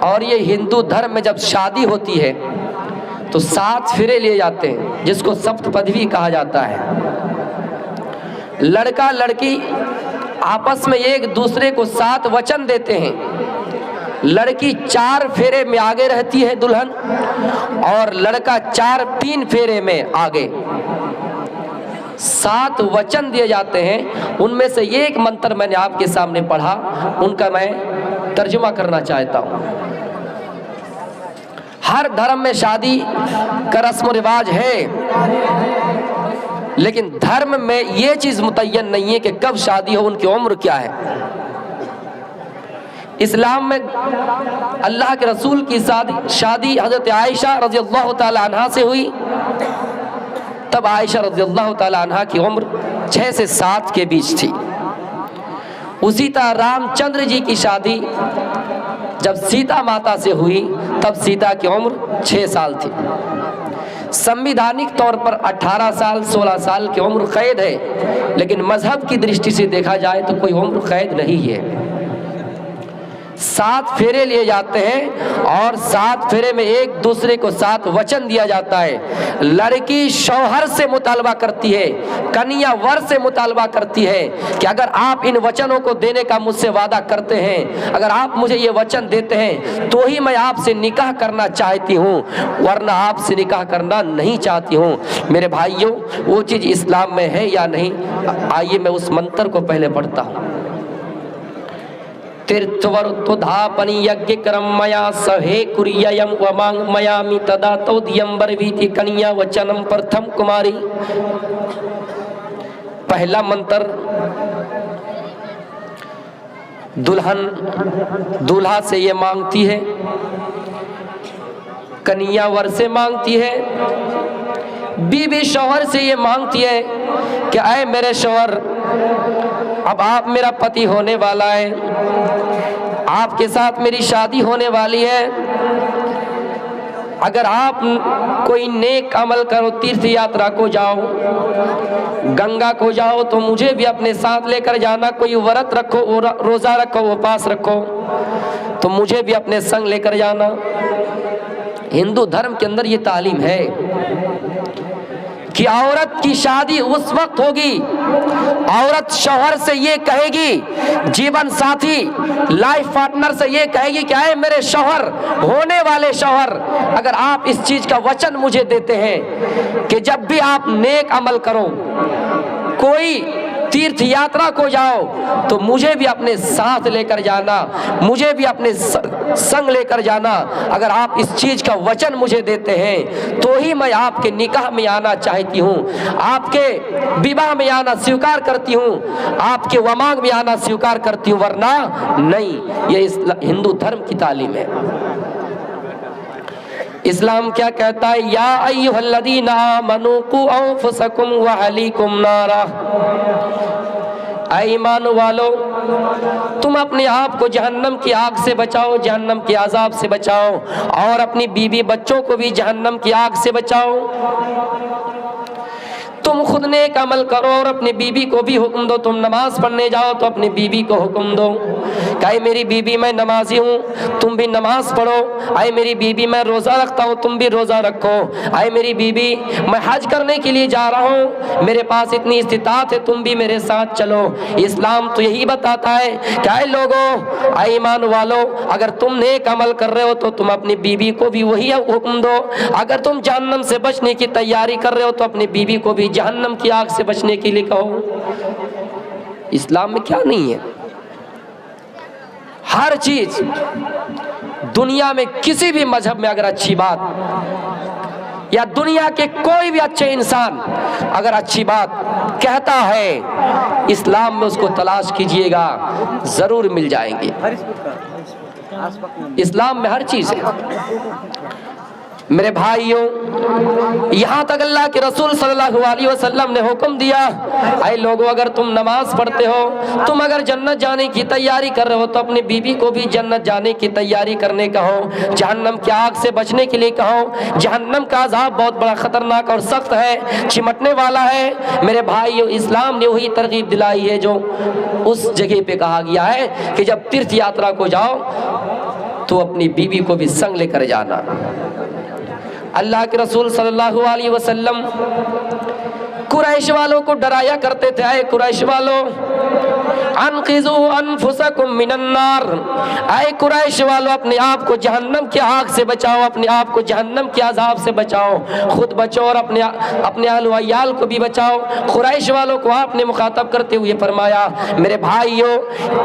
और ये हिंदू धर्म में जब शादी होती है तो 7 फेरे लिए जाते हैं, जिसको सप्तपदी भी कहा जाता है। लड़का लड़की आपस में एक दूसरे को 7 वचन देते हैं। लड़की 4 फेरे में आगे रहती है दुल्हन, और लड़का 3 फेरे में आगे। 7 वचन दिए जाते हैं। उनमें से एक मंत्र मैंने आपके सामने पढ़ा, उनका मैं तर्जुमा करना चाहता हूँ। हर धर्म में शादी का रस्म रिवाज है, लेकिन धर्म में ये चीज मुतय्यन नहीं है कि कब शादी हो, उनकी उम्र क्या है। इस्लाम में अल्लाह के रसूल की शादी हजरत आयशा रज़ियल्लाहु ताला अन्हा से हुई। तब आयशा रज़ियल्लाहु ताला अन्हा की उम्र 6 से 7 के बीच थी। उसी तरह रामचंद्र जी की शादी जब सीता माता से हुई तब सीता की उम्र 6 साल थी। संविधानिक तौर पर 18 साल 16 साल की उम्र कैद है, लेकिन मजहब की दृष्टि से देखा जाए तो कोई उम्र कैद नहीं है। 7 फेरे लिए जाते हैं, और 7 फेरे में एक दूसरे को 7 वचन दिया जाता है। लड़की शौहर से मुतालबा करती है, कन्या वर से मुतालबा करती है कि अगर आप इन वचनों को देने का मुझसे वादा करते हैं, अगर आप मुझे ये वचन देते हैं तो ही मैं आपसे निकाह करना चाहती हूँ, वरना आपसे निकाह करना नहीं चाहती हूँ। मेरे भाइयों, वो चीज़ इस्लाम में है या नहीं? आइए मैं उस मंत्र को पहले पढ़ता हूँ। तीर्थवर्तुधापनि यज्ञ कर्म मया सहे कुर्ययम वमांग मयामि तदा तोदियम बरवीति कन्या वचनम प्रथम कुमारी। पहला मंत्र दुल्हन दूल्हा से ये मांगती है, कन्या वर से मांगती है, बीवी शौहर से ये मांगती है कि आए मेरे शौहर, अब आप मेरा पति होने वाला है, आपके साथ मेरी शादी होने वाली है। अगर आप कोई नेक अमल करो, तीर्थ यात्रा को जाओ, गंगा को जाओ, तो मुझे भी अपने साथ लेकर जाना। कोई व्रत रखो, रोजा रखो, उपवास रखो, तो मुझे भी अपने संग लेकर जाना। हिंदू धर्म के अंदर ये तालीम है कि औरत की शादी उस वक्त होगी, औरत शौहर से ये कहेगी, जीवन साथी लाइफ पार्टनर से ये कहेगी कि आए मेरे शौहर, होने वाले शौहर, अगर आप इस चीज का वचन मुझे देते हैं कि जब भी आप नेक अमल करो, कोई तीर्थ यात्रा को जाओ, तो मुझे भी अपने साथ लेकर जाना, मुझे भी अपने संग लेकर जाना। अगर आप इस चीज का वचन मुझे देते हैं तो ही मैं आपके निकाह में आना चाहती हूँ, आपके विवाह में आना स्वीकार करती हूँ, आपके वमांग में आना स्वीकार करती हूँ, वरना नहीं। ये हिंदू धर्म की तालीम है। इस्लाम क्या कहता है? या अय्युहल्लज़ीना आमनू कू अंफुसकुम व अहलीकुम नारा। ऐ ईमान वालो, तुम अपने आप को जहन्नम की आग से बचाओ, जहन्नम के अजाब से बचाओ, और अपनी बीवी बच्चों को भी जहन्नम की आग से बचाओ। तुम खुद नेक अमल करो और अपनी बीवी को भी हुक्म दो। तुम नमाज पढ़ने जाओ तो अपनी बीवी को हुक्म दो, कहे मेरी बीवी मैं नमाजी हूँ, तुम भी नमाज पढ़ो। आए मेरी बीवी मैं रोज़ा रखता हूँ, तुम भी रोज़ा रखो। आए मेरी बीवी मैं हज करने के लिए जा रहा हूँ, मेरे पास इतनी इस्तिताअत है, तुम भी मेरे साथ चलो। इस्लाम तो यही बताता है कि आए लोगों, आए ईमान वालो, अगर तुम नेक अमल कर रहे हो तो तुम अपनी बीवी को भी वही हुक्म दो। अगर तुम जहन्नम से बचने की तैयारी कर रहे हो तो अपनी बीवी को भी जहन्नम की आग से बचने के लिए कहो। इस्लाम में क्या नहीं है? हर चीज दुनिया में किसी भी मजहब में अगर अच्छी बात या दुनिया के कोई भी अच्छे इंसान अगर अच्छी बात कहता है, इस्लाम में उसको तलाश कीजिएगा, जरूर मिल जाएंगे। इस्लाम में हर चीज है। मेरे भाइयों, यहाँ तक अल्लाह के रसूल सल्लल्लाहु अलैहि वसल्लम ने हुक्म दिया, ऐ लोगों, अगर तुम नमाज पढ़ते हो, तुम अगर जन्नत जाने की तैयारी कर रहे हो तो अपनी बीवी को भी जन्नत जाने की तैयारी करने कहो, जहन्नम की आग से बचने के लिए कहो। जहन्नम का अज़ाब बहुत बड़ा खतरनाक और सख्त है, चिमटने वाला है। मेरे भाइयों, इस्लाम ने वही तरगीब दिलाई है जो उस जगह पे कहा गया है कि जब तीर्थ यात्रा को जाओ तो अपनी बीवी को भी संग लेकर जाना। अल्लाह के रसूल सल्लल्लाहु अलैहि वसल्लम कुरैश वालों को डराया करते थे, आए कुरैश वालों, अनक़िज़ू अनफुसकुम मिनन्नार, आए कुरैश वालों अपने आप को जहन्नम की आग से बचाओ, अपने आप को जहन्नम के अज़ाब से बचाओ, खुद बचो और अपने अहल व अयाल को भी बचाओ। कुरैश वालों को आपने मुखातब करते हुए फरमाया, मेरे भाइयों,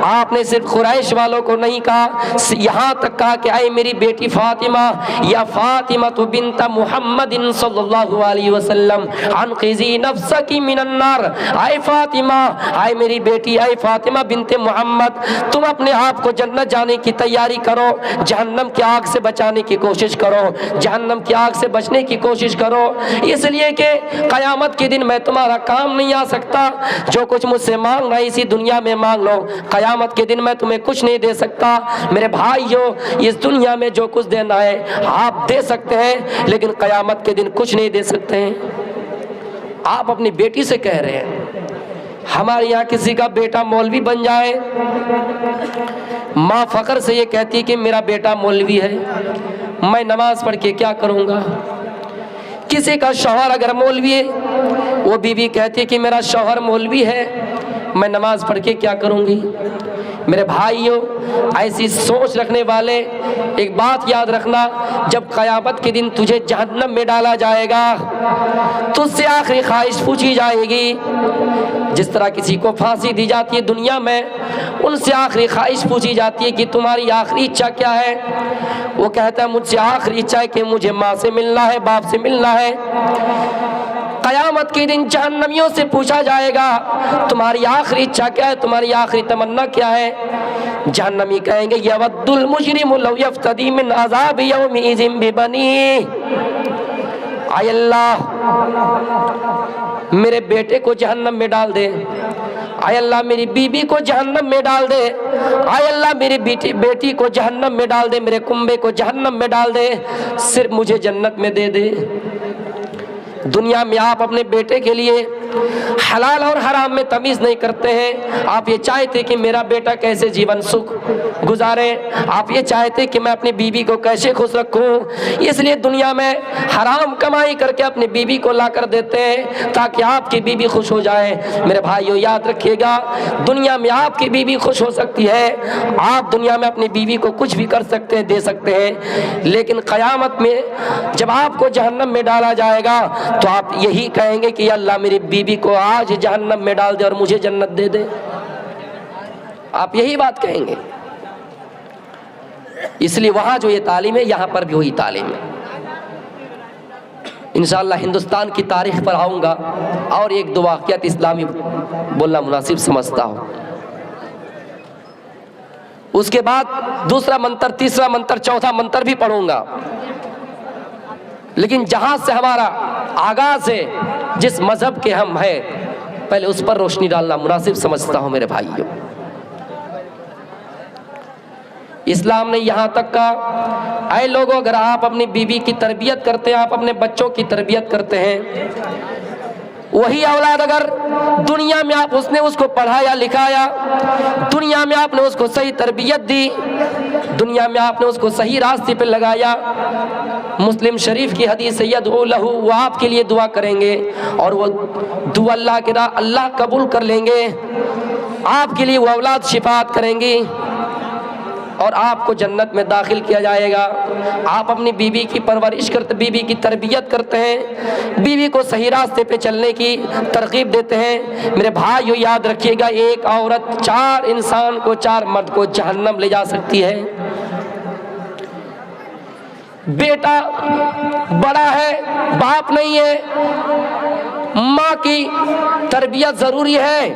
आपने सिर्फ कुरैश वालों को नहीं कहा, यहाँ तक कहा कि आए मेरी बेटी फातिमा, या फातिमा तो बिन्त मुहम्मदिन सल्लल्लाहु अलैहि वसल्लम, अनक़िज़ी नफ्सकी मिनन्नार, आए फातिमा, आए मेरी बेटी, आए फातिमा बिनते मोहम्मद, तुम अपने आप को जन्नत जाने की तैयारी करो, जहन्नम की आग से बचाने की कोशिश करो, जहन्नम की आग से बचने की कोशिश करो, इसलिए कि क़यामत के दिन मैं तुम्हारा काम नहीं आ सकता, जो कुछ मुझसे मांगना इसी दुनिया में मांग लो, क़यामत के दिन मैं तुम्हें कुछ नहीं दे सकता। मेरे भाइयों, इस दुनिया में जो कुछ देना है आप दे सकते हैं, लेकिन क़यामत के दिन कुछ नहीं दे सकते हैं। आप अपनी बेटी से कह रहे हैं, हमारे यहाँ किसी का बेटा मौलवी बन जाए, माँ फ़ख्र से ये कहती है कि मेरा बेटा मौलवी है, मैं नमाज पढ़ के क्या करूँगा। किसी का शौहर अगर मौलवी है, वो बीवी कहती है कि मेरा शौहर मौलवी है, मैं नमाज पढ़ के क्या करूँगी। मेरे भाइयों, ऐसी सोच रखने वाले एक बात याद रखना, जब क़यामत के दिन तुझे जहन्नम में डाला जाएगा, तुझसे आखिरी ख्वाहिश पूछी जाएगी। जिस तरह किसी को फांसी दी जाती है दुनिया में, उनसे आखिरी ख्वाहिश पूछी जाती है कि तुम्हारी आखिरी इच्छा क्या है। वो कहता है मुझसे आखिरी इच्छा है कि मुझे माँ से मिलना है, बाप से मिलना है। क़यामत के दिन जहन्नमियों से पूछा जाएगा तुम्हारी आखिरी इच्छा क्या है, तुम्हारी आखिरी तमन्ना क्या है। जहन्नमी कहेंगे यवद्दुल मुजरिमु लौ यफ्तदी मिन अज़ाब यौमिज़िन बिबनी, आय अल्लाह मेरे बेटे को जहन्नम में डाल दे, आय अल्लाह मेरी बीबी को जहन्नम में डाल दे, आय अल्लाह मेरी बेटी को जहन्नम में डाल दे, मेरे कुंबे को जहन्नम में डाल दे, सिर्फ मुझे जन्नत में दे दे। दुनिया में आप अपने बेटे के लिए हलाल और हराम में तमीज़ नहीं करते हैं। आप ये चाहते कि मेरा बेटा कैसे जीवन सुख गुजारे, आप ये चाहते कि मैं अपनी बीवी को कैसे खुश रखूं, इसलिए दुनिया में हराम कमाई करके अपनी बीवी को ला कर देते हैं ताकि आपकी बीवी खुश हो जाए। मेरे भाइयों याद रखिएगा, दुनिया में आपकी बीवी खुश हो सकती है, आप दुनिया में अपनी बीवी को कुछ भी कर सकते हैं, दे सकते हैं, लेकिन क़यामत में जब आपको जहन्नम में डाला जाएगा तो आप यही कहेंगे कि अल्लाह मेरी बीवी को आज जहन्नम में डाल दे और मुझे जन्नत दे दे। आप यही बात कहेंगे। इसलिए वहां जो ये तालीम है, यहां पर भी वही तालीम है। इंशाअल्लाह हिंदुस्तान की तारीख पर आऊंगा और एक दो वाक़ियात इस्लामी बोलना मुनासिब समझता हूं। उसके बाद दूसरा मंत्र, तीसरा मंत्र, चौथा मंत्र भी पढ़ूंगा, लेकिन जहां से हमारा आगाज है, जिस मजहब के हम हैं, पहले उस पर रोशनी डालना मुनासिब समझता हूं। मेरे भाइयों, इस्लाम ने यहां तक कहा, ऐ लोगों, अगर आप अपनी बीवी की तरबियत करते हैं, आप अपने बच्चों की तरबियत करते हैं, वही औलाद अगर दुनिया में आप उसको पढ़ाया लिखाया, दुनिया में आपने उसको सही तरबियत दी, दुनिया में आपने उसको सही रास्ते पे लगाया, मुस्लिम शरीफ की हदीस यदउ लहू, वो आपके लिए दुआ करेंगे और वो दुआ अल्लाह कबूल कर लेंगे, आपके लिए वो औलाद शिफात करेंगी और आपको जन्नत में दाखिल किया जाएगा। आप अपनी बीवी की परवरिश करते, बीवी की तरबियत करते हैं, बीवी को सही रास्ते पे चलने की तरकीब देते हैं। मेरे भाइयों याद रखिएगा, एक औरत 4 इंसान को, 4 मर्द को जहन्नम ले जा सकती है। बेटा बड़ा है, बाप नहीं है, माँ की तरबियत जरूरी है।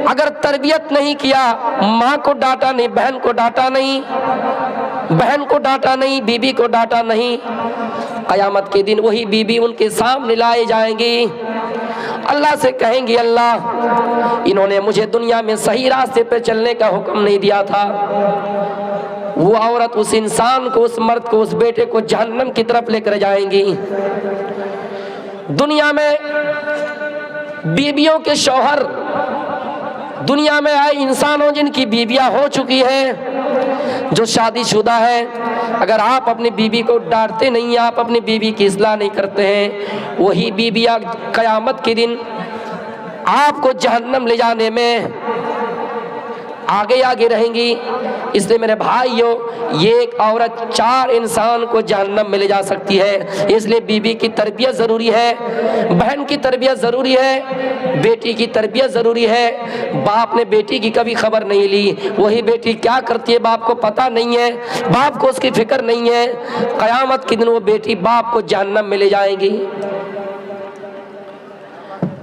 अगर तरबियत नहीं किया, माँ को डांटा नहीं, बहन को डांटा नहीं, बहन को डांटा नहीं, बीबी को डांटा नहीं, क़यामत के दिन वही बीबी उनके सामने लाई जाएंगी, अल्लाह से कहेंगी अल्लाह इन्होंने मुझे दुनिया में सही रास्ते पे चलने का हुक्म नहीं दिया था। वो औरत उस इंसान को, उस मर्द को, उस बेटे को जहन्नम की तरफ लेकर जाएंगी। दुनिया में बीबियों के शौहर, दुनिया में आए इंसानों जिनकी बीबियां हो चुकी हैं, जो शादीशुदा है, अगर आप अपनी बीवी को डांटते नहीं, आप अपनी बीवी की इस्लाह नहीं करते हैं, वही बीवियाँ क़यामत के दिन आपको जहन्नम ले जाने में आगे आगे रहेंगी। इसलिए मेरे भाइयों, ये एक औरत 4 इंसान को जहन्नम में ले जा सकती है। इसलिए बीवी की तरबियत ज़रूरी है, बहन की तरबियत ज़रूरी है, बेटी की तरबियत ज़रूरी है। बाप ने बेटी की कभी खबर नहीं ली, वही बेटी क्या करती है बाप को पता नहीं है, बाप को उसकी फिक्र नहीं है। क़यामत के दिन वो बेटी बाप को जहन्नम में ले जाएंगी।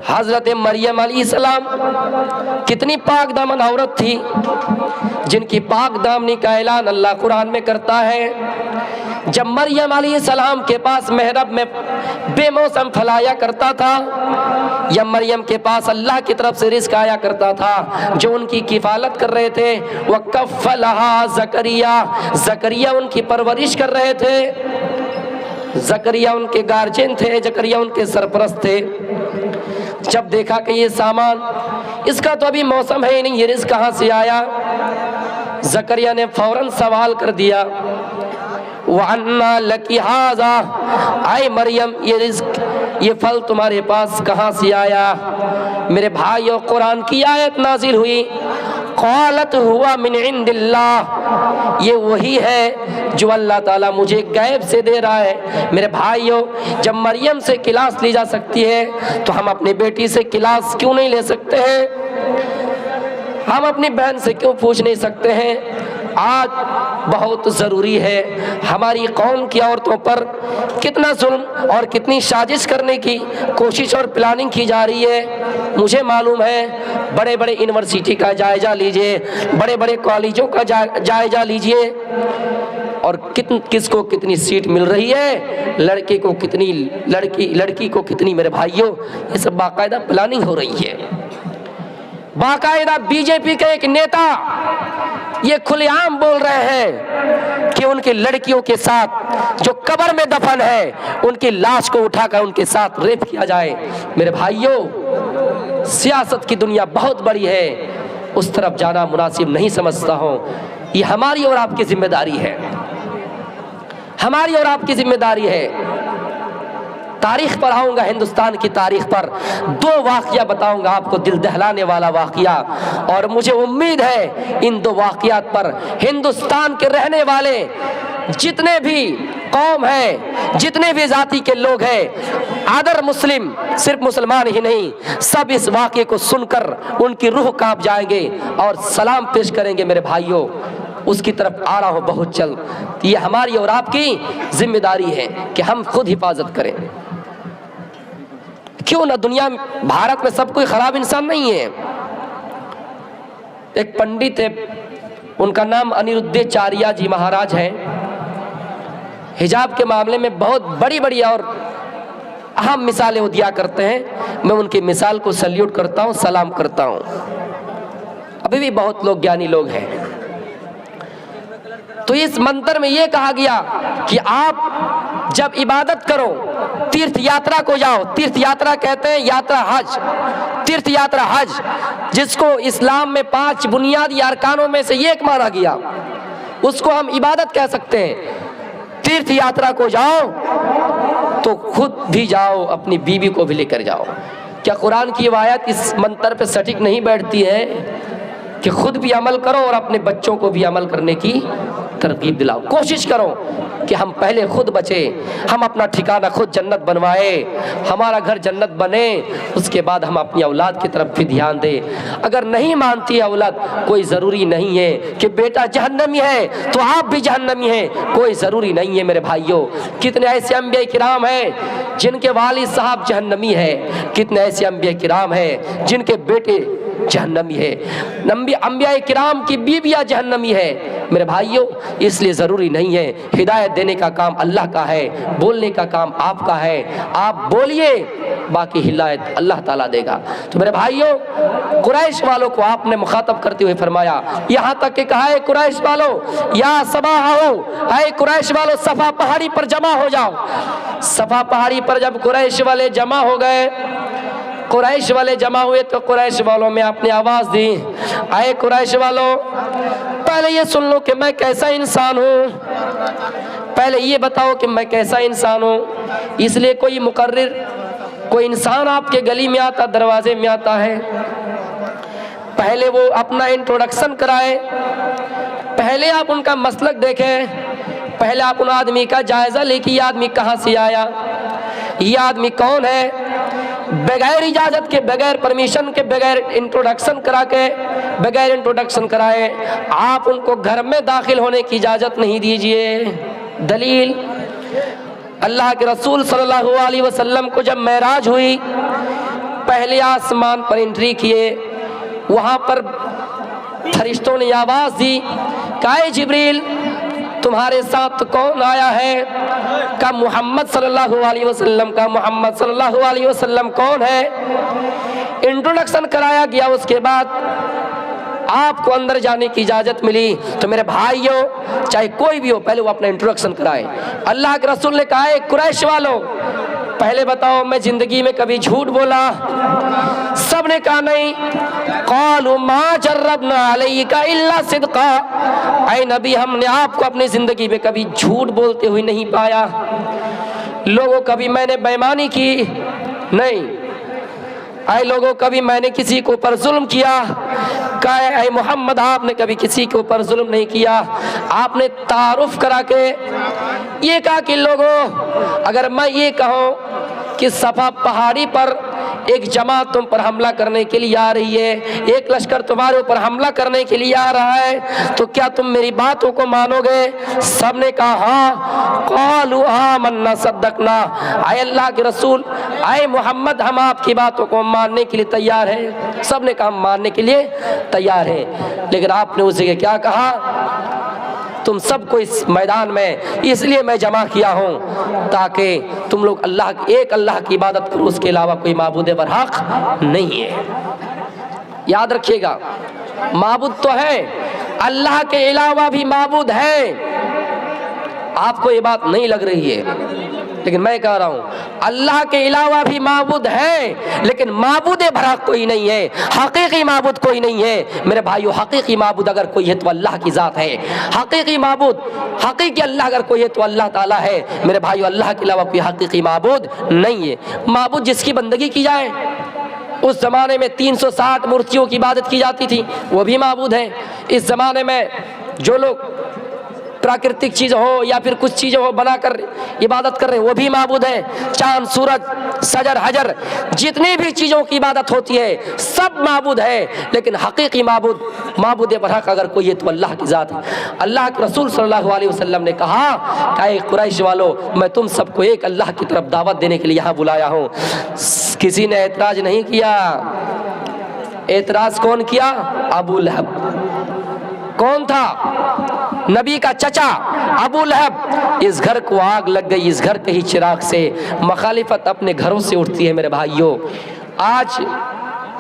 हज़रत मरियम अलैहिस्सलाम कितनी पाक दामन औरत थी, जिनकी पाक दामनी का ऐलान अल्लाह कुरान में करता है। जब मरियम अलैहिस्सलाम के पास महरब में बेमौसम फल आया करता था, या मरियम के पास अल्लाह की तरफ से रिज़्क़ आया करता था, जो उनकी किफ़ालत कर रहे थे, वह कफ़लहा ज़करिया उनकी परवरिश कर रहे थे। ज़करिया उनके गार्जियन थे, ज़करिया उनके सरपरस्त थे। जब देखा कि ये सामान, इसका तो अभी मौसम है ही नहीं, ये रिज़्क़ कहाँ से आया, ज़करिया ने फौरन सवाल कर दिया, वअन्ना लकी हाज़ा, आए मरियम ये रिज़्क़, ये फल तुम्हारे पास कहाँ से आया। मेरे भाइयों, कुरान की आयत नाजिल हुई, क़ालत हुआ मिन इंदिल्लाह, ये वही है जो अल्लाह ताला मुझे गैब से दे रहा है। मेरे भाइयों, जब मरियम से क्लास ली जा सकती है, तो हम अपनी बेटी से क्लास क्यों नहीं ले सकते हैं? हम अपनी बहन से क्यों पूछ नहीं सकते हैं? आज बहुत ज़रूरी है। हमारी कौम की औरतों पर कितना जुल्म और कितनी साजिश करने की कोशिश और प्लानिंग की जा रही है, मुझे मालूम है। बड़े बड़े यूनिवर्सिटी का जायज़ा लीजिए, बड़े बड़े कॉलेजों का जायज़ा लीजिए, और किसको कितनी सीट मिल रही है, लड़के को कितनी, लड़की को कितनी। मेरे भाइयों, ये सब बाकायदा प्लानिंग हो रही है। बाकायदा बीजेपी के एक नेता ये खुलेआम बोल रहे हैं कि उनकी लड़कियों के साथ जो कब्र में दफन है, उनकी लाश को उठाकर उनके साथ रेप किया जाए। मेरे भाइयों, सियासत की दुनिया बहुत बड़ी है, उस तरफ जाना मुनासिब नहीं समझता हूँ। ये हमारी और आपकी जिम्मेदारी है, हमारी और आपकी जिम्मेदारी है। तारीख पढ़ाऊंगा, हिंदुस्तान की तारीख पर 2 वाक़या बताऊंगा आपको, दिल दहलाने वाला वाक़या, और मुझे उम्मीद है इन 2 वाक़यात पर हिंदुस्तान के रहने वाले जितने भी कौम है, जितने भी जाति के लोग हैं, आदर मुस्लिम, सिर्फ मुसलमान ही नहीं, सब इस वाक़े को सुनकर उनकी रूह कांप जाएंगे और सलाम पेश करेंगे। मेरे भाइयों, उसकी तरफ आ रहा हो बहुत जल्द। ये हमारी और आपकी जिम्मेदारी है कि हम खुद हिफाजत करें। क्यों ना, दुनिया भारत में सब कोई खराब इंसान नहीं है। एक पंडित है, उनका नाम अनिरुद्धाचार्य जी महाराज हैं। हिजाब के मामले में बहुत बड़ी बड़ी और अहम मिसालें वो दिया करते हैं। मैं उनकी मिसाल को सल्यूट करता हूँ, सलाम करता हूँ। अभी भी बहुत लोग ज्ञानी लोग हैं। तो इस मंत्र में ये कहा गया कि आप जब इबादत करो, तीर्थ यात्रा को जाओ। तीर्थ यात्रा कहते हैं यात्रा हज, तीर्थ यात्रा हज, जिसको इस्लाम में 5 बुनियादी अरकानों में से एक माना गया, उसको हम इबादत कह सकते हैं। तीर्थ यात्रा को जाओ तो खुद भी जाओ, अपनी बीवी को भी लेकर जाओ। क्या कुरान की आयत इस मंत्र पे सटीक नहीं बैठती है कि खुद भी अमल करो और अपने बच्चों को भी अमल करने की तरकीब दिलाओ? कोशिश करो कि हम पहले खुद बचे, हम अपना ठिकाना खुद जन्नत बनवाए, हमारा घर जन्नत बने, उसके बाद हम अपनी औलाद की तरफ भी ध्यान दें। अगर नहीं मानती है औलाद, कोई ज़रूरी नहीं है कि बेटा जहन्नमी है तो आप भी जहन्नमी हैं, कोई ज़रूरी नहीं है। मेरे भाइयों, कितने ऐसे अंबिया किराम हैं जिनके वालिद साहब जहन्नमी है, कितने ऐसे अंबिया किराम हैं जिनके बेटे जहन्नमी है, अंबिया किराम की बीवियाँ जहन्नमी है। मेरे भाइयों, इसलिए ज़रूरी नहीं है। हिदायत देने का काम अल्लाह का है, बोलने का काम आपका है। आप बोलिए, बाकी हिदायत अल्लाह ताला देगा। तो मेरे भाइयों, कुरैश वालों को आपने मुखातब करते हुए फरमाया, यहाँ तक कि कहा है कुरैश वालों, या सबाहो, ऐ कुरैश वालों, सफा पहाड़ी पर जमा हो जाओ। सफा पहाड़ी पर जब कुरैश वाले जमा हो गए, कुरैश वाले जमा हुए तो कुरैश वालों में आपने आवाज़ दी, आए कुरैश वालों, पहले ये सुन लो कि मैं कैसा इंसान हूँ, पहले ये बताओ कि मैं कैसा इंसान हूँ। इसलिए कोई मुकर्रिर, कोई इंसान आपके गली में आता, दरवाजे में आता है, पहले वो अपना इंट्रोडक्शन कराए, पहले आप उनका मसलक देखें, पहले आप उन आदमी का जायज़ा लें कि ये आदमी कहाँ से आया, ये आदमी कौन है। बगैर इजाज़त के, बगैर परमिशन के, बगैर इंट्रोडक्शन करा के, बगैर इंट्रोडक्शन कराए आप उनको घर में दाखिल होने की इजाज़त नहीं दीजिए। दलील, अल्लाह के रसूल सल्लल्लाहु अलैहि वसल्लम को जब मेराज हुई, पहले आसमान पर एंट्री किए, वहाँ पर फरिश्तों ने आवाज़ दी, काए जिब्रील तुम्हारे साथ कौन आया है? का मोहम्मद सल्लल्लाहु अलैहि वसल्लम का। मोहम्मद सल्लल्लाहु अलैहि वसल्लम कौन है? इंट्रोडक्शन कराया गया, उसके बाद आपको अंदर जाने की इजाज़त मिली। तो मेरे भाइयों, चाहे कोई भी हो, पहले वो अपना इंट्रोडक्शन कराए। अल्लाह के रसूल ने कहा है, कुरैश वालों पहले बताओ मैं जिंदगी में कभी झूठ बोला? सब ने कहा नहीं। क़ालू मा जर्रबना अलैका इल्ला सिद्क़ा, ऐ नबी हमने आपको अपनी जिंदगी में कभी झूठ बोलते हुए नहीं पाया। लोगों कभी मैंने बेईमानी की नहीं, ऐ लोगों कभी मैंने किसी के ऊपर जुल्म किया? कहा ऐ मोहम्मद आपने कभी किसी के ऊपर जुल्म नहीं किया। आपने तारुफ करा के ये कहा कि लोगों अगर मैं ये कहूँ कि सफा पहाड़ी पर एक जमात तुम पर हमला करने के लिए आ रही है, एक लश्कर तुम्हारे ऊपर हमला करने के लिए आ रहा है, तो क्या तुम मेरी बातों को मानोगे? सबने कहा हाँ। क़ालू आमन्ना सद्दक़ना, आए अल्लाह के रसूल, आए मोहम्मद हम आपकी बातों को मानने के लिए तैयार हैं। सबने कहा हम मानने के लिए तैयार हैं। लेकिन आपने उसे क्या कहा? तुम सबको इस मैदान में इसलिए मैं जमा किया हूँ ताकि तुम लोग एक अल्लाह की इबादत करो, उसके अलावा कोई माबूद बरहक नहीं है। याद रखिएगा, माबूद तो है, अल्लाह के अलावा भी माबूद है। आपको ये बात नहीं लग रही है, लेकिन मैं कह रहा हूँ अल्लाह के अलावा भी माबूद है, लेकिन माबूद बरहक कोई नहीं है, हकीकी माबूद कोई नहीं है। मेरे भाइयों, हकीकी माबूद अगर कोई है तो अल्लाह की ज़ात है। हकीकी माबूद, हकीकी अल्लाह अगर कोई है तो अल्लाह ताला है। मेरे भाइयों, अल्लाह के अलावा कोई हकीकी माबूद नहीं है। माबूद जिसकी बंदगी की जाए, उस ज़माने में 360 मूर्तियों की इबादत की जाती थी, वो भी माबूद है। इस ज़माने में जो लोग प्राकृतिक चीज़ हो या फिर कुछ चीज़ें हो बनाकर इबादत कर रहे हैं, वो भी माबूद है। चांद, सूरज, सजर, हजर, जितनी भी चीज़ों की इबादत होती है सब माबूद है। लेकिन हकीकी माबूद, माबूद बरहक अगर कोई है तो अल्लाह की ज़ात है। अल्लाह के रसूल सल्लल्लाहु अलैहि वसल्लम ने कहा कि कुरैश वालों, मैं तुम सबको एक अल्लाह की तरफ दावत देने के लिए यहाँ बुलाया हूँ। किसी ने एतराज़ नहीं किया। एतराज़ कौन किया? अबू लहब। कौन था? नबी का चचा अबू लहब। इस घर को आग लग गई, इस घर के ही चिराग से। मुखालिफत अपने घरों से उठती है। मेरे भाइयों, आज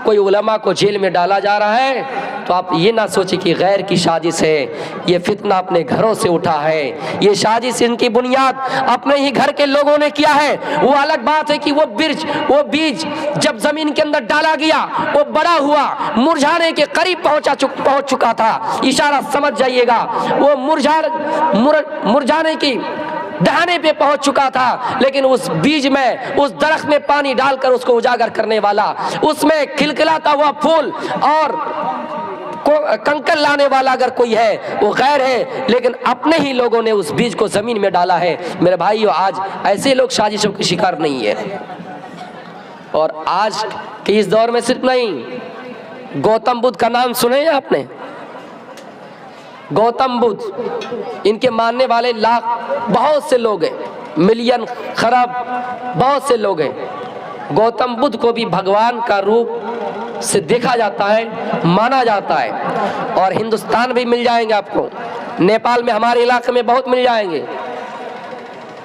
कोई उलमा को जेल में डाला जा रहा है तो आप ये ना सोचें कि गैर की साजिश है। ये फितना अपने घरों से उठा है। ये साजिश, इनकी बुनियाद अपने ही घर के लोगों ने किया है। वो अलग बात है कि वो बीज जब जमीन के अंदर डाला गया, वो बड़ा हुआ, मुरझाने के करीब पहुंच चुका था। इशारा समझ जाइएगा, वो मुरझाने की दहाने पे पहुंच चुका था। लेकिन उस बीज में, उस दरख्त में पानी डालकर उसको उजागर करने वाला, उसमें खिलखिलाता हुआ फूल और कंकर लाने वाला अगर कोई है वो गैर है। लेकिन अपने ही लोगों ने उस बीज को जमीन में डाला है। मेरे भाइयों, आज ऐसे लोग साजिशों के शिकार नहीं है। और आज के इस दौर में सिर्फ नहीं, गौतम बुद्ध का नाम सुने हैं आपने? गौतम बुद्ध, इनके मानने वाले लाख, बहुत से लोग हैं, मिलियन, खरब, बहुत से लोग हैं। गौतम बुद्ध को भी भगवान का रूप से देखा जाता है, माना जाता है। और हिंदुस्तान भी मिल जाएंगे आपको, नेपाल में, हमारे इलाके में बहुत मिल जाएंगे।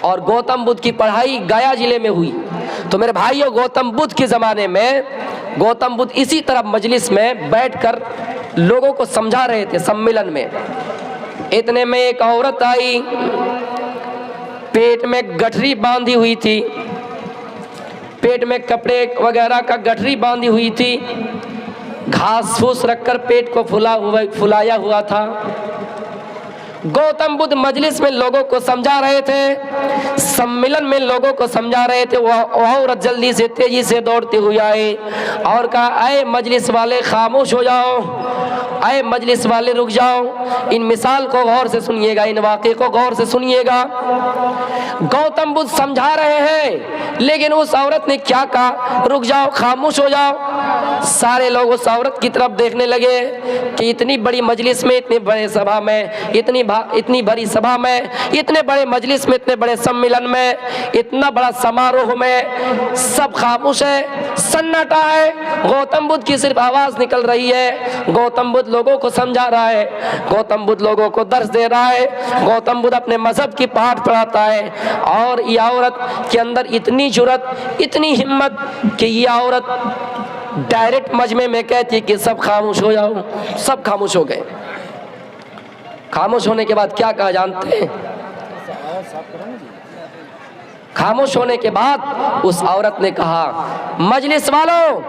और गौतम बुद्ध की पढ़ाई गया जिले में हुई। तो मेरे भाइयों, गौतम बुद्ध के ज़माने में गौतम बुद्ध इसी तरह मजलिस में बैठकर लोगों को समझा रहे थे सम्मेलन में। इतने में एक औरत आई, पेट में गठरी बांधी हुई थी, पेट में कपड़े वगैरह का गठरी बांधी हुई थी, घास फूस रखकर पेट को फुलाया हुआ था। गौतम बुद्ध मजलिस में लोगों को समझा रहे थे, सम्मेलन में लोगों को समझा रहे थे। वह औरत जल्दी से तेजी से दौड़ती हुई आई और कहा, अय मजलिस वाले खामोश हो जाओ, अय मजलिस वाले रुक जाओ, इन मिसाल को गौर से सुनिएगा, इन वाक़े को गौर से सुनिएगा। गौतम बुद्ध समझा रहे हैं, लेकिन उस औरत ने क्या कहा, रुक जाओ, खामोश हो जाओ। सारे लोग उस औरत की तरफ देखने लगे कि इतनी बड़ी मजलिस में, इतनी बड़े सभा में, इतनी बड़ी सभा में, इतने बड़े मजलिस में, इतने बड़े सम्मेलन में, इतना बड़ा समारोह में सब खामोश है, सन्नाटा है। गौतम बुद्ध की सिर्फ आवाज निकल रही है। गौतम बुद्ध लोगों को समझा रहा है, गौतम बुद्ध लोगों को दर्श दे रहा है, गौतम बुद्ध अपने मजहब की पाठ पढ़ाता है। और ये औरत के अंदर इतनी जुर्रत, इतनी हिम्मत कि ये औरत डायरेक्ट मजमे में कहती कि सब खामोश हो जाओ। सब खामोश हो गए। खामोश होने के बाद क्या कहा जानते हैं? खामोश होने के बाद उस औरत ने कहा, मजलिस वालों,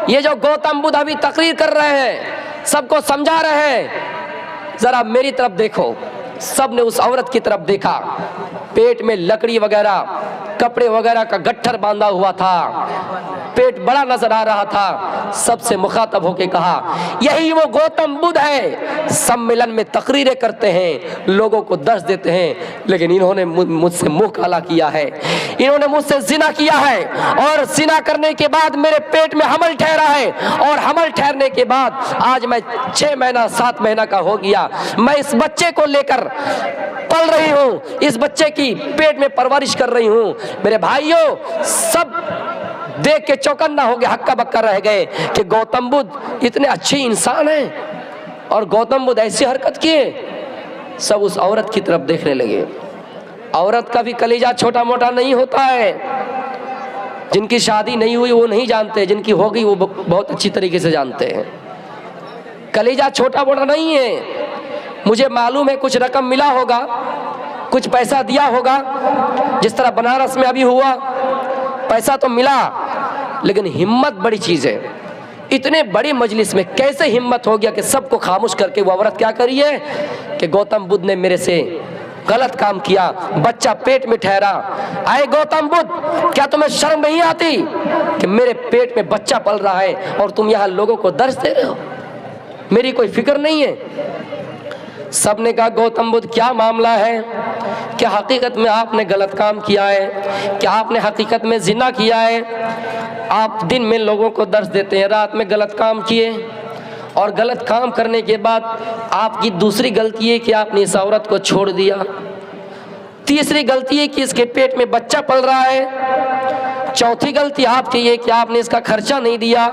ये जो गौतम बुद्ध अभी तकरीर कर रहे हैं, सबको समझा रहे हैं, जरा मेरी तरफ देखो। सब ने उस औरत की तरफ देखा। पेट में लकड़ी वगैरह, कपड़े वगैरह का गट्ठर बांधा हुआ था, पेट बड़ा नजर आ रहा था। सबसे मुखातब होके कहा, यही वो गौतम बुद्ध है, सम्मेलन में तकरीरें करते हैं, लोगों को दर्श देते हैं, लेकिन इन्होंने मुझसे मुंह काला किया है, इन्होंने मुझसे जिना किया है, और जिना करने के बाद मेरे पेट में हमल ठहरा है, और हमल ठहरने के बाद आज मैं 6 महीना 7 महीना का हो गया। मैं इस बच्चे को लेकर पल रही हूँ, इस बच्चे की पेट में परवरिश कर रही हूँ। मेरे भाइयों, सब देख के चौकन्ना हो गए, हक्का बक्का रह गए कि गौतम बुद्ध इतने अच्छे इंसान हैं और गौतम बुद्ध ऐसी हरकत किए। सब उस औरत की तरफ देखने लगे। औरत का भी कलेजा छोटा मोटा नहीं होता है। जिनकी शादी नहीं हुई वो नहीं जानते, जिनकी हो गई वो बहुत अच्छी तरीके से जानते हैं। कलेजा छोटा मोटा नहीं है। मुझे मालूम है कुछ रकम मिला होगा, कुछ पैसा दिया होगा, जिस तरह बनारस में अभी हुआ, पैसा तो मिला, लेकिन हिम्मत बड़ी चीज है। इतने बड़ी मजलिस में कैसे हिम्मत हो गया कि सबको खामोश करके वो औरत क्या करी है कि गौतम बुद्ध ने मेरे से गलत काम किया, बच्चा पेट में ठहरा। आए गौतम बुद्ध, क्या तुम्हें शर्म नहीं आती कि मेरे पेट में बच्चा पल रहा है और तुम यहाँ लोगों को दर्श दे रहे हो? मेरी कोई फिक्र नहीं है। सबने कहा, गौतम बुद्ध क्या मामला है? क्या हकीकत में आपने गलत काम किया है? क्या आपने हकीकत में जिना किया है? आप दिन में लोगों को दर्श देते हैं, रात में गलत काम किए, और गलत काम करने के बाद आपकी दूसरी गलती है कि आपने इस औरत को छोड़ दिया। तीसरी गलती है कि इसके पेट में बच्चा पल रहा है। चौथी गलती आपकी है कि आपने इसका खर्चा नहीं दिया।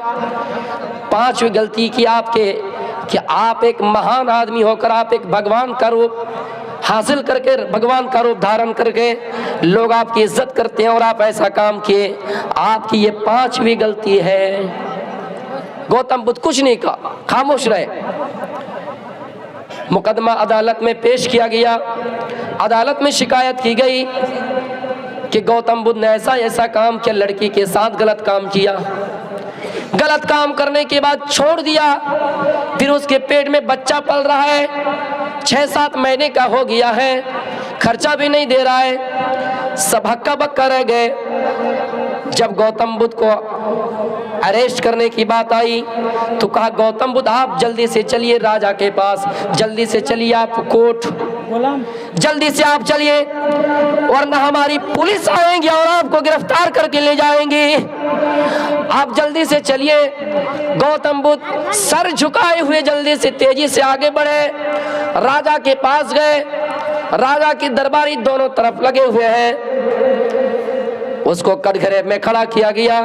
पांचवी गलती कि आप एक महान आदमी होकर आप एक भगवान का रूप हासिल करके, भगवान का रूप धारण करके लोग आपकी इज्जत करते हैं और आप ऐसा काम किए। आपकी ये पांचवी गलती है। गौतम बुद्ध कुछ नहीं कहा, खामोश रहे। मुकदमा अदालत में पेश किया गया। अदालत में शिकायत की गई कि गौतम बुद्ध ने ऐसा ऐसा काम किया, लड़की के साथ गलत काम किया। गलत काम करने के बाद छोड़ दिया, फिर उसके पेट में बच्चा पल रहा है, 6-7 महीने का हो गया है, खर्चा भी नहीं दे रहा है। सब हक्का बक्का रह गए। जब गौतम बुद्ध को अरेस्ट करने की बात आई तो कहा, गौतम बुद्ध आप जल्दी से चलिए राजा के पास, जल्दी से चलिए आप कोर्ट, जल्दी से आप चलिए, वरना हमारी पुलिस आएंगी और आपको गिरफ्तार करके ले जाएंगी। आप जल्दी से चलिए। गौतम बुद्ध सर झुकाए हुए जल्दी से तेजी से आगे बढ़े, राजा के पास गए। राजा की दरबारी दोनों तरफ लगे हुए हैं। उसको कटघरे में खड़ा किया गया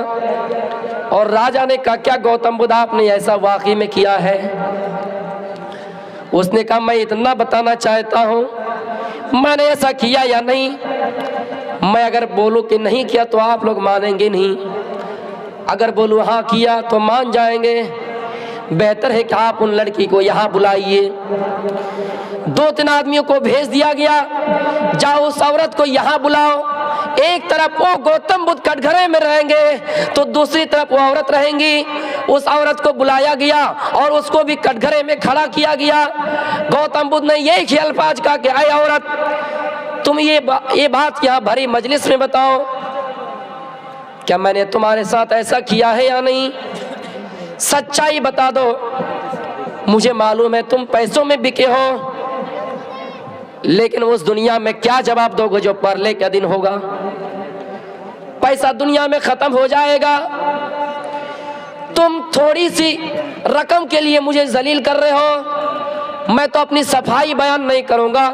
और राजा ने कहा, क्या गौतम बुद्ध आपने ऐसा वाकई में किया है? उसने कहा, मैं इतना बताना चाहता हूँ, मैंने ऐसा किया या नहीं। मैं अगर बोलूँ कि नहीं किया तो आप लोग मानेंगे नहीं, अगर बोलूँ हाँ किया तो मान जाएंगे। बेहतर है कि आप उन लड़की को यहाँ बुलाइए। 2-3 आदमियों को भेज दिया गया, जाओ उस औरत को यहाँ बुलाओ, एक तरफ वो गौतम बुद्ध कटघरे में रहेंगे तो दूसरी तरफ वो औरत रहेंगी। उस औरत को बुलाया गया और उसको भी कटघरे में खड़ा किया गया। गौतम बुद्ध ने यही ख्याल अल्फाज कहा कि ऐ औरत, तुम ये बात यहाँ भरी मजलिस में बताओ, क्या मैंने तुम्हारे साथ ऐसा किया है या नहीं? सच्चाई बता दो। मुझे मालूम है तुम पैसों में बिके हो, लेकिन उस दुनिया में क्या जवाब दोगे जो परले का दिन होगा? पैसा दुनिया में खत्म हो जाएगा। तुम थोड़ी सी रकम के लिए मुझे जलील कर रहे हो। मैं तो अपनी सफाई बयान नहीं करूंगा,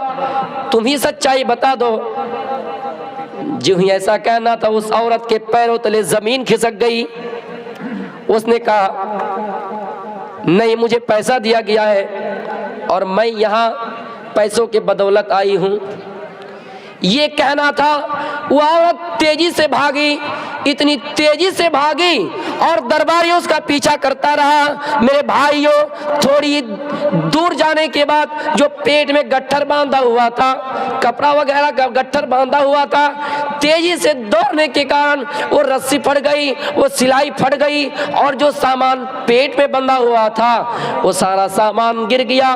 तुम ही सच्चाई बता दो। जो ही ऐसा कहना था, उस औरत के पैरों तले जमीन खिसक गई। उसने कहा, नहीं, मुझे पैसा दिया गया है और मैं यहाँ पैसों के बदौलत आई हूँ। ये कहना था, वो औरत तेजी से भागी, इतनी तेजी से भागी और दरबारी उसका पीछा करता रहा। मेरे भाइयों, थोड़ी दूर जाने के बाद जो पेट में गट्ठर बांधा हुआ था, कपड़ा वगैरह का गट्ठर बांधा हुआ था, तेजी से दौड़ने के कारण वो रस्सी फट गई, वो सिलाई फट गई और जो सामान पेट में बंधा हुआ था वो सारा सामान गिर गया।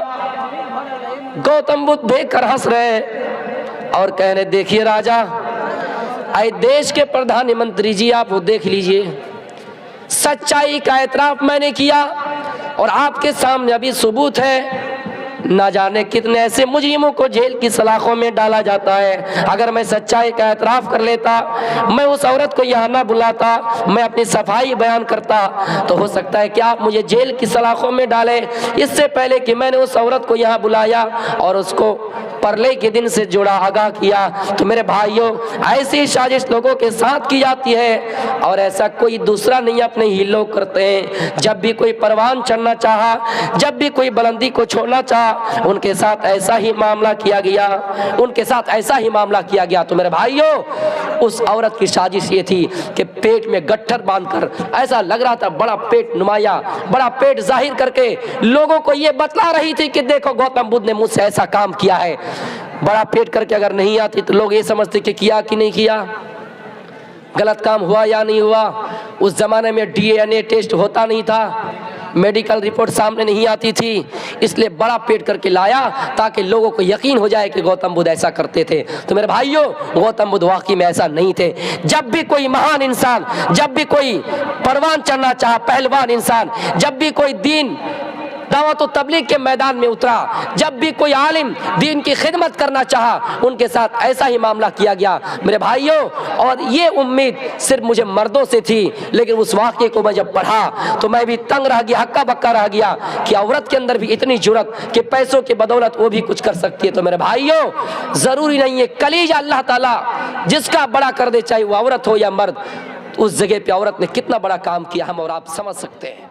गौतम बुद्ध देखकर हंस रहे और कह रहे, देखिए राजा, आए देश के प्रधानमंत्री जी, आप वो देख लीजिए, सच्चाई का एतराफ मैंने किया और आपके सामने अभी सबूत है। ना जाने कितने ऐसे मुजरिमों को जेल की सलाखों में डाला जाता है। अगर मैं सच्चाई का एतराफ कर लेता, मैं उस औरत को यहाँ ना बुलाता, मैं अपनी सफाई बयान करता, तो हो सकता है कि आप मुझे जेल की सलाखों में डाले। इससे पहले कि मैंने उस औरत को यहाँ बुलाया और उसको परले के दिन से जुड़ा आगाह किया। तो मेरे भाइयों, ऐसी साजिश लोगों के साथ की जाती है और ऐसा कोई दूसरा नहीं अपने ही लोग करते हैं। जब भी कोई परवान चढ़ना चाहा, जब भी कोई बुलंदी को छोड़ना चाहा, उनके साथ ऐसा ही मामला किया गया, उनके साथ ऐसा ही मामला किया गया। तो मेरे भाइयों, उस औरत की साजिश ये थी कि पेट में गट्ठर बांधकर, ऐसा लग रहा था बड़ा पेट नुमाया, बड़ा पेट जाहिर करके लोगों को ये बतला रही थी कि देखो गौतम बुद्ध ने मुझसे ऐसा काम किया है। बड़ा पेट करके अगर नहीं आती तो लोग ये समझते कि किया कि नहीं किया, गलत काम हुआ या नहीं हुआ। उस जमाने में DNA टेस्ट होता नहीं था, मेडिकल रिपोर्ट सामने नहीं आती थी, इसलिए बड़ा पेट करके लाया ताकि लोगों को यकीन हो जाए कि गौतम बुद्ध ऐसा करते थे। तो मेरे भाइयों, गौतम बुद्ध वाकई में ऐसा नहीं थे। जब भी कोई महान इंसान, जब भी कोई परवान चढ़ना चाहा, पहलवान इंसान, जब भी कोई दीन दावत व तबलीग के मैदान में उतरा, जब भी कोई आलिम दीन की खिदमत करना चाहा, उनके साथ ऐसा ही मामला किया गया मेरे भाइयों। और ये उम्मीद सिर्फ मुझे मर्दों से थी, लेकिन उस वाक़े को मैं जब पढ़ा तो मैं भी तंग रह गया, हक्का बक्का रह गया कि औरत के अंदर भी इतनी जुर्रत कि पैसों की बदौलत वो भी कुछ कर सकती है। तो मेरे भाइयों, ज़रूरी नहीं है कलीजा अल्लाह ताला जिसका बड़ा कर दे, चाहे वो औरत हो या मर्द, उस जगह पे औरत ने कितना बड़ा काम किया हम और आप समझ सकते हैं।